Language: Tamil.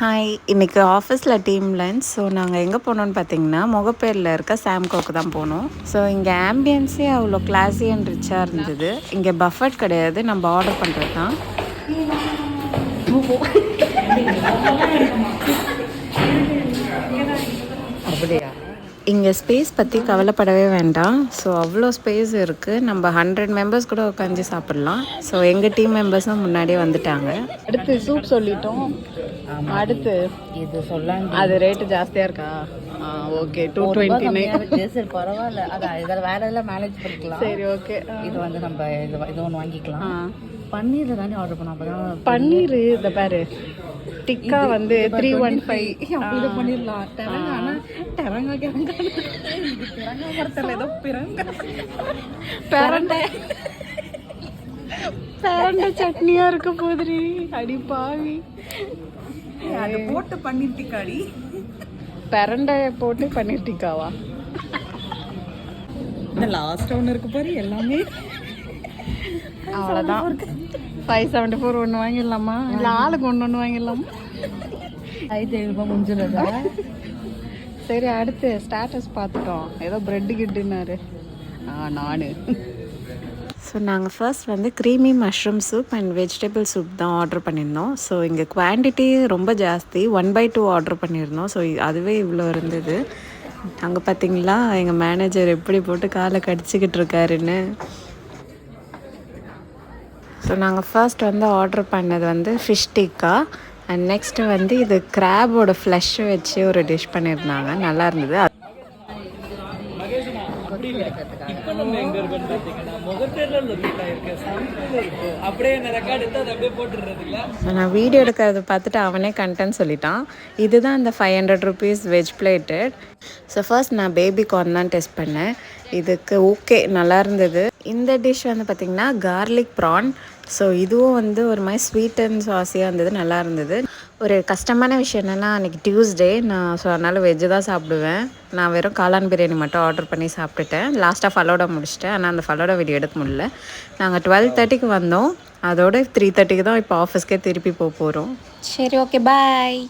ஹாய், இன்றைக்கி ஆஃபீஸில் டீம் லன்ச். ஸோ நாங்கள் எங்கே போனோன்னு பார்த்தீங்கன்னா முகப்பேரில் இருக்க சாம்கோக்கு தான் போனோம். ஸோ இங்கே ஆம்பியன்ஸே அவ்வளோ கிளாஸி அண்ட் ரிச்சாக இருந்தது. இங்கே பஃபட் கிடையாது, நம்ம ஆர்டர் பண்ணுறது தான். அப்படியா? இங்கே ஸ்பேஸ் பற்றி கவலைப்படவே வேண்டாம். ஸோ அவ்வளோ ஸ்பேஸ் இருக்குது. நம்ம 100 மெம்பர்ஸ் கூட உட்காந்து சாப்பிட்லாம். ஸோ எங்கள் டீம் மெம்பர்ஸும் முன்னாடியே வந்துட்டாங்க. அடுத்து சூப் சொல்லிட்டோம். அடுத்து இது சொல்லாங்க, அது ரேட்டு ஜாஸ்தியாக இருக்கா? ஓகே, 229. சரி பரவாயில்ல. அதான் இதில் வேற எல்லாம் மேனேஜ் பண்ணிக்கலாம். சரி ஓகே. இது வந்து நம்ம இது ஒன்று வாங்கிக்கலாம். பன்னீர் தானே ஆர்டர் பண்ணோம். அப்போ பன்னீர் இந்த பாரு, டிக்கா வந்து 315. இதை பண்ணிடலாம். ஆனால் டெரங்கா மரத்தில் ஏதோ பிரண்டை சட்னியாக இருக்க போதுரி. அடி பாவி, அதை போட்டு பன்னீர் டிக்காடி. பிரண்டையை போட்டு பன்னீர் டிக்காவா? இந்த லாஸ்ட் ஒன்று இருக்கு பாரு, எல்லாமே அவ்வளோதான். 574 ஒன்று வாங்கிடலாமா? இல்லை ஆளுக்கு ஒன்று வாங்கிடலாமா? 5,700 முடிஞ்சிருந்தா. சரி, அடுத்து ஸ்டேட்டஸ் பார்த்துட்டோம். ஏதோ ப்ரெட்டு கிட்டுனாரு. நான் ஸோ நாங்கள் ஃபர்ஸ்ட் வந்து creamy mushroom soup and vegetable soup தான் ஆர்டர் பண்ணியிருந்தோம். ஸோ இங்கே குவான்டிட்டி ரொம்ப ஜாஸ்தி, 1/2 ஆர்டர் பண்ணியிருந்தோம். ஸோ அதுவே இவ்வளோ இருந்தது. அங்கே பார்த்தீங்களா எங்கள் மேனேஜர் எப்படி போட்டு காலை கடிச்சிக்கிட்டு இருக்காருன்னு. ஸோ நாங்கள் ஃபர்ஸ்ட் வந்து ஆர்டர் பண்ணது வந்து ஃபிஷ் டிக்கா அண்ட் நெக்ஸ்ட்டு வந்து இது கிராபோட ஃப்ளஷ் வச்சு ஒரு டிஷ் பண்ணியிருந்தாங்க, நல்லா இருந்தது. நான் வீடியோ எடுக்கிறத பார்த்துட்டு அவனே கண்டென்ட் சொல்லிட்டான். இதுதான் அந்த 500 rupees veg plated. So first நான் பேபி கார்ன் தான் டெஸ்ட் பண்ணேன். இதுக்கு ஓகே, நல்லா இருந்தது. இந்த டிஷ் வந்து பார்த்திங்கன்னா கார்லிக் ப்ரான். ஸோ இதுவும் வந்து ஒரு மாதிரி ஸ்வீட் அண்ட் சாஸியாக இருந்தது, நல்லா இருந்தது. ஒரு கஷ்டமான விஷயம் என்னென்னா அன்றைக்கி டியூஸ்டே ஸோ அதனால் வெஜ்ஜு தான் சாப்பிடுவேன். நான் வெறும் காளான் பிரியாணி மட்டும் ஆர்டர் பண்ணி சாப்பிட்டுட்டேன். லாஸ்ட்டாக ஃபலோடா முடிச்சிட்டேன். ஆனால் அந்த ஃபலோடா வீடியோ எடுக்க முடியல. நாங்கள் 12:30க்கு வந்தோம். அதோட 3:30க்கு தான் இப்போ ஆஃபீஸ்க்கே திருப்பி போகிறோம். சரி, ஓகே, பாய்.